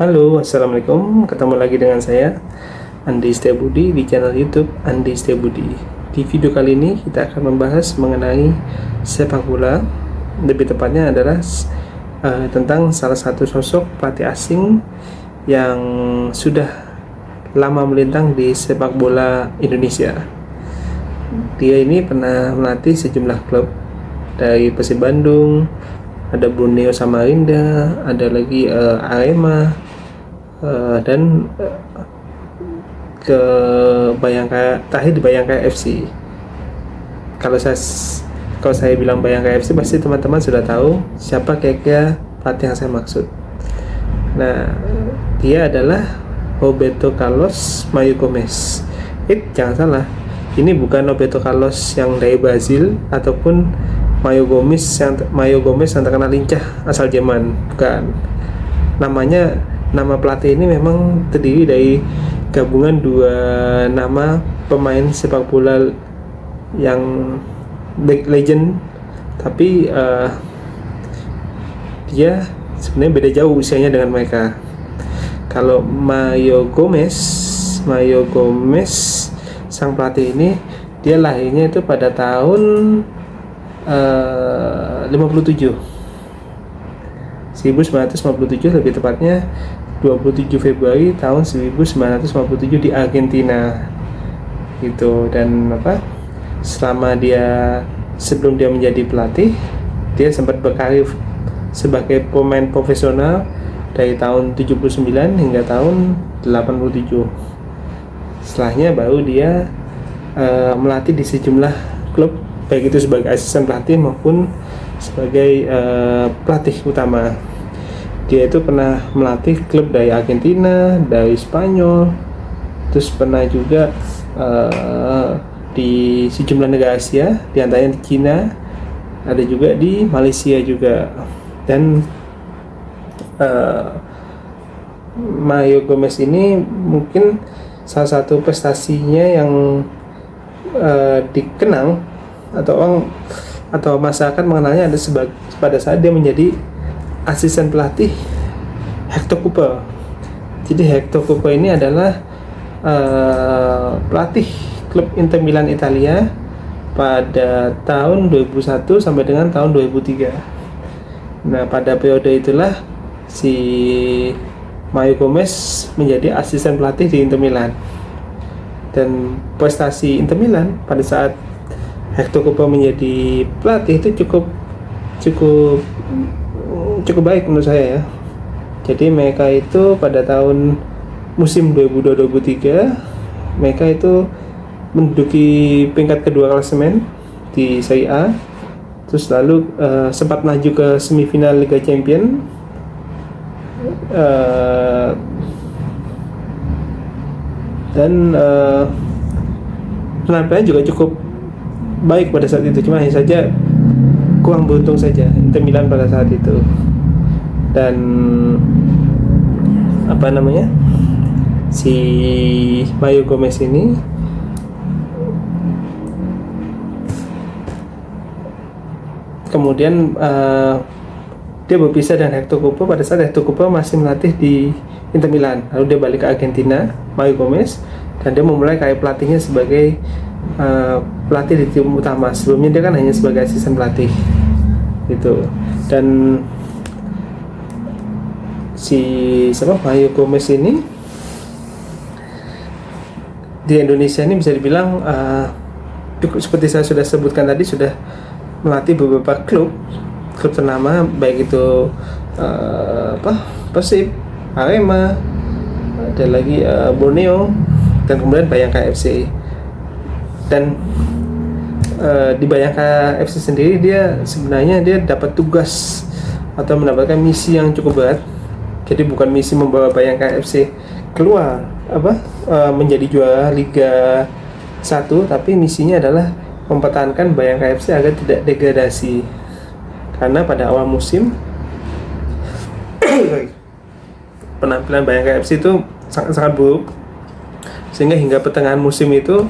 Halo, assalamualaikum. Ketemu lagi dengan saya Andi Setiabudi di channel YouTube Andi Setiabudi. Di video kali ini kita akan membahas mengenai sepak bola. Lebih tepatnya adalah tentang salah satu sosok pelatih asing yang sudah lama melintang di sepak bola Indonesia. Dia ini pernah melatih sejumlah klub dari Persib Bandung, ada Borneo Samarinda, ada lagi Arema, dan ke Bayangkara, terakhir di Bayangkara FC. Kalau saya bilang Bayangkara FC, pasti teman-teman sudah tahu siapa kira-kira pelatih yang saya maksud. Nah, dia adalah Roberto Carlos Mario Gomez. Jangan salah, ini bukan Roberto Carlos yang dari Brazil ataupun Mario Gomez yang terkenal lincah asal Jerman, bukan. Nama pelatih ini memang terdiri dari gabungan dua nama pemain sepak bola yang legend, tapi dia sebenarnya beda jauh usianya dengan mereka. Kalau Mario Gomez sang pelatih ini, dia lahirnya itu pada tahun 1957, lebih tepatnya 27 Februari tahun 1957 di Argentina gitu. Dan sebelum dia menjadi pelatih, dia sempat berkarir sebagai pemain profesional dari tahun 79 hingga tahun 87. Setelahnya baru dia melatih di sejumlah klub, baik itu sebagai asisten pelatih maupun sebagai pelatih utama. Dia itu pernah melatih klub dari Argentina, dari Spanyol, terus pernah juga di sejumlah negara Asia, di antaranya di Cina, ada juga di Malaysia juga. Dan Mario Gomez ini mungkin salah satu prestasinya yang dikenang atau masyarakat mengenalnya ada pada saat dia menjadi asisten pelatih Hector Cooper. Jadi Hector Cooper ini adalah pelatih klub Inter Milan Italia pada tahun 2001 sampai dengan tahun 2003. Nah, pada periode itulah si Mario Gomez menjadi asisten pelatih di Inter Milan. Dan prestasi Inter Milan pada saat Hector Cooper menjadi pelatih itu cukup baik menurut saya ya. Jadi mereka itu pada tahun musim 2002-2003 mereka itu menduduki peringkat kedua klasemen di Serie A, terus lalu sempat maju ke semifinal Liga Champions, dan penampilannya juga cukup baik pada saat itu. Cuma hanya saja kurang beruntung saja Inter Milan pada saat itu. Dan si Mario Gomez ini kemudian dia berpisah dengan Hector Cooper pada saat Hector Cooper masih melatih di Inter Milan. Lalu dia balik ke Argentina, Mario Gomez, dan dia memulai karir pelatihnya sebagai pelatih di tim utama. Sebelumnya dia kan hanya sebagai asisten pelatih gitu. Dan Mario Gomez ini di Indonesia ini bisa dibilang seperti saya sudah sebutkan tadi, sudah melatih beberapa klub ternama, baik itu Persib, Arema, ada lagi Borneo, dan kemudian Bayangkara FC. Dan di Bayangkara FC sendiri dia dapat tugas atau mendapatkan misi yang cukup berat. Jadi bukan misi membawa Bayangkara FC keluar menjadi juara Liga 1, tapi misinya adalah mempertahankan Bayangkara FC agar tidak degradasi. Karena pada awal musim penampilan Bayangkara FC itu sangat buruk, sehingga hingga pertengahan musim itu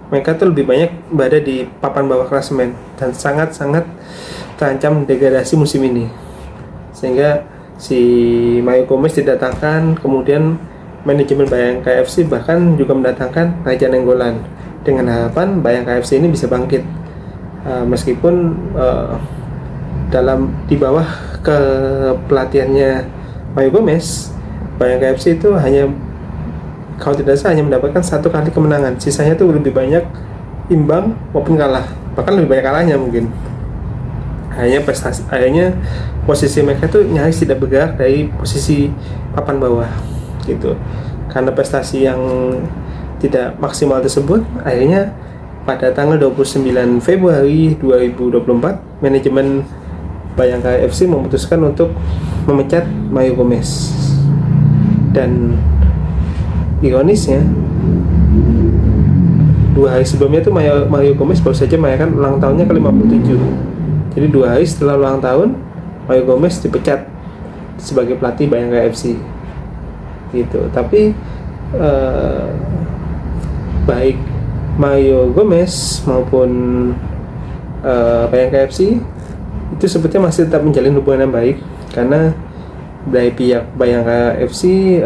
mereka tuh lebih banyak berada di papan bawah klasemen dan sangat terancam degradasi musim ini. Sehingga si Mario Gomez didatangkan, kemudian manajemen Bayangkara FC bahkan juga mendatangkan Raja Nainggolan dengan harapan Bayangkara FC ini bisa bangkit. Meskipun di bawah kepelatihannya Mario Gomez, Bayangkara FC itu hanya, kalau tidak salah, hanya mendapatkan 1 kali kemenangan, sisanya itu lebih banyak imbang maupun kalah, bahkan lebih banyak kalahnya mungkin. Akhirnya posisi mereka itu nyaris tidak bergerak dari posisi papan bawah gitu. Karena prestasi yang tidak maksimal tersebut, akhirnya pada tanggal 29 Februari 2024 manajemen Bayangkara FC memutuskan untuk memecat Mario Gomez. Dan ironisnya, 2 hari sebelumnya itu Mario Gomez baru saja merayakan ulang tahunnya ke-57. Jadi 2 hari setelah ulang tahun, Mario Gomez dipecat sebagai pelatih Bayangkara FC gitu. Tapi baik Mario Gomez maupun Bayangkara FC itu sebetulnya masih tetap menjalin hubungan yang baik, karena dari pihak Bayangkara FC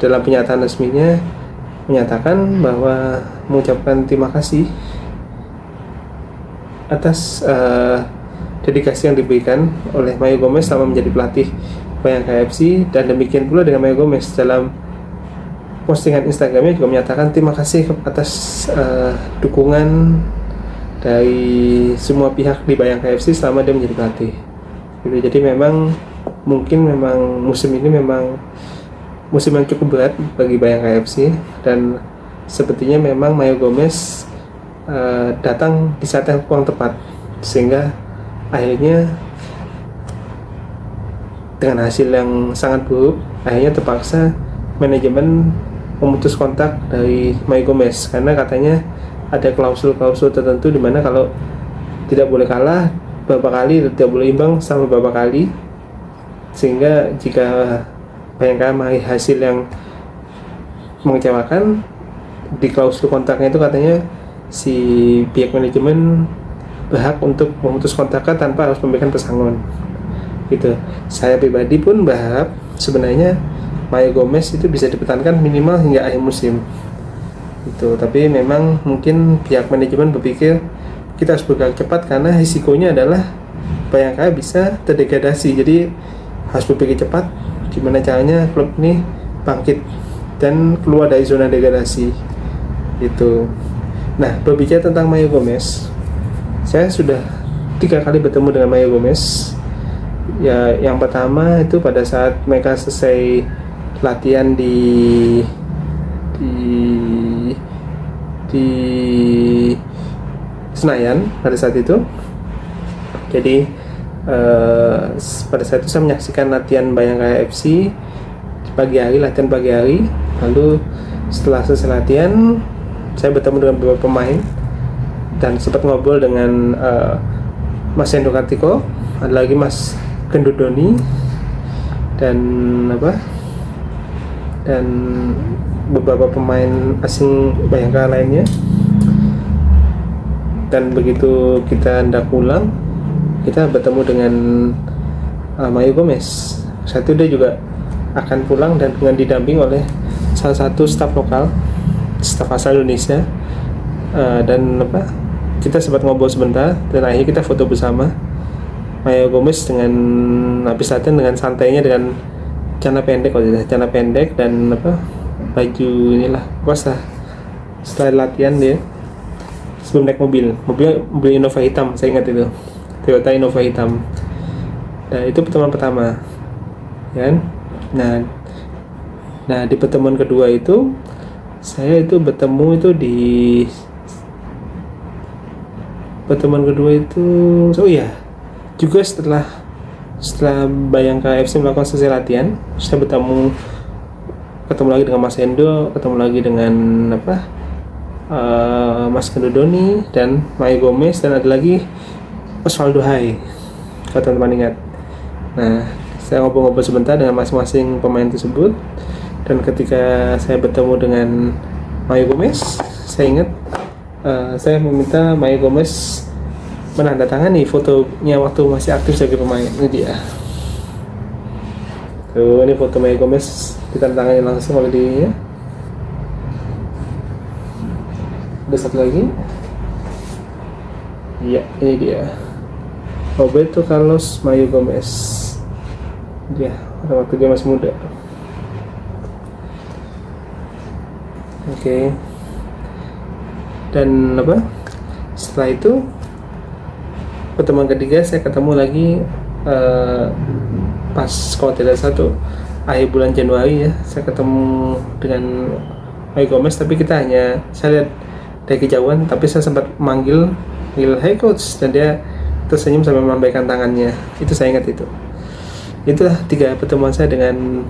dalam pernyataan resminya menyatakan bahwa mengucapkan terima kasih atas dedikasi yang diberikan oleh Mario Gomez selama menjadi pelatih Bayangkara FC, dan demikian pula dengan Mario Gomez dalam postingan Instagramnya juga menyatakan terima kasih atas dukungan dari semua pihak di Bayangkara FC selama dia menjadi pelatih. Jadi memang musim ini memang musim yang cukup berat bagi Bayangkara FC, dan sepertinya memang Mario Gomez datang di saat yang kurang tepat, sehingga akhirnya dengan hasil yang sangat buruk, akhirnya terpaksa manajemen memutus kontak dari Mario Gomez, karena katanya ada klausul-klausul tertentu di mana kalau tidak boleh kalah beberapa kali, tidak boleh imbang sama beberapa kali, sehingga jika Bayangkara meraih hasil yang mengecewakan, di klausul kontraknya itu katanya si pihak manajemen berhak untuk memutus kontraknya tanpa harus memberikan pesangon gitu. Saya pribadi pun berharap sebenarnya Mario Gomez itu bisa dipertahankan minimal hingga akhir musim gitu. Tapi memang mungkin pihak manajemen berpikir kita harus bergerak cepat, karena risikonya adalah Bayangkara bisa terdegradasi. Jadi harus berpikir cepat gimana caranya klub ini bangkit dan keluar dari zona degradasi gitu. Nah, berbicara tentang Mario Gomez, saya sudah 3 kali bertemu dengan Mario Gomez. Ya, yang pertama itu pada saat mereka selesai latihan di Senayan pada saat itu. Jadi pada saat itu saya menyaksikan latihan Bayangkara FC latihan pagi hari. Lalu setelah selesai latihan, saya bertemu dengan beberapa pemain dan sempat ngobrol dengan Mas Hendro Kartiko, ada lagi Mas Gendut Doni, dan beberapa pemain asing Bayangkara lainnya. Dan begitu kita hendak pulang, kita bertemu dengan Mario Gomez. Saat itu dia juga akan pulang dan dengan didamping oleh salah satu staf lokal, staf asal Indonesia, dan kita sempat ngobrol sebentar dan akhirnya kita foto bersama. Mario Gomez dengan habis latihan dengan santainya, dengan celana pendek dan baju inilah puasa. Setelah latihan dia sebelum naik mobil Innova hitam, saya ingat itu, Toyota Innova hitam. Nah, itu pertemuan pertama, ya kan? Nah, di pertemuan kedua itu saya itu bertemu itu di pertemuan kedua itu, juga setelah Bayangkara FC melakukan sesi latihan, saya ketemu lagi dengan Mas Endo, ketemu lagi dengan Mas Gendut Doni dan Mario Gomez, dan ada lagi Osvaldo Hai, kalau teman-teman ingat. Nah, saya ngobrol-ngobrol sebentar dengan masing-masing pemain tersebut, dan ketika saya bertemu dengan Mario Gomez, saya ingat saya meminta Mario Gomez menandatangani fotonya waktu masih aktif sebagai pemain. Ini dia. Tuh, ini foto Mario Gomez ditandatangani langsung oleh dirinya. Ada satu lagi. Iya, ini dia. Roberto Carlos Mario Gomez. Dia pada waktu dia masih muda. Oke. Dan apa? Setelah itu pertemuan ketiga saya ketemu lagi pas kalau tidak satu akhir bulan Januari ya. Saya ketemu dengan Mario Gomez, tapi kita hanya saya lihat dari kejauhan, tapi saya sempat manggil "Hey coach", dan dia tersenyum sambil melambaikan tangannya. Itu saya ingat itu. Itulah 3 pertemuan saya dengan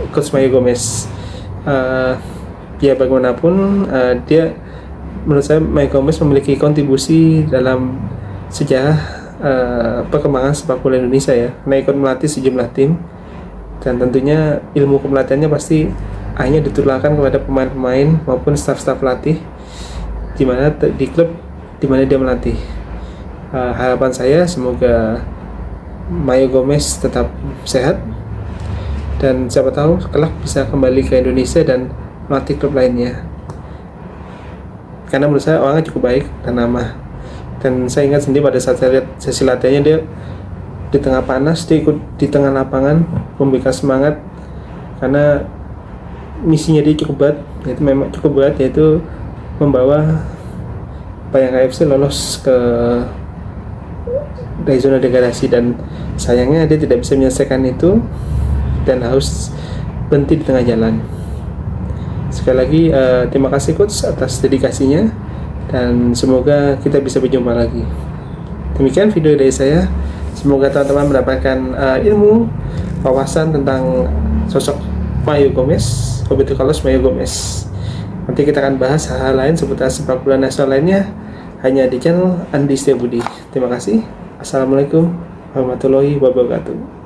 coach Mario Gomez. Ya bagaimanapun dia, menurut saya Mario Gomez memiliki kontribusi dalam sejarah perkembangan sepak bola Indonesia ya, karena ikut melatih sejumlah tim, dan tentunya ilmu kepelatihannya pasti akhirnya ditularkan kepada pemain-pemain maupun staf-staf pelatih di klub di mana dia melatih. Harapan saya semoga Mario Gomez tetap sehat, dan siapa tahu kelak bisa kembali ke Indonesia dan melatih klub lainnya, karena menurut saya orangnya cukup baik dan ramah. Dan saya ingat sendiri pada saat saya lihat sesi latihannya, dia di tengah panas dia ikut di tengah lapangan memberikan semangat, karena misinya dia cukup berat, yaitu memang cukup berat, yaitu membawa Bayangkara FC lolos dari zona degradasi, dan sayangnya dia tidak bisa menyelesaikan itu dan harus berhenti di tengah jalan. Sekali lagi terima kasih coach atas dedikasinya, dan semoga kita bisa berjumpa lagi. Demikian video dari saya. Semoga teman-teman mendapatkan ilmu, wawasan tentang sosok Mario Gomez, Roberto Carlos Mario Gomez. Nanti kita akan bahas hal-hal lain seputar sepak bola nasional lainnya hanya di channel Andi Setiabudi. Terima kasih. Assalamualaikum warahmatullahi wabarakatuh.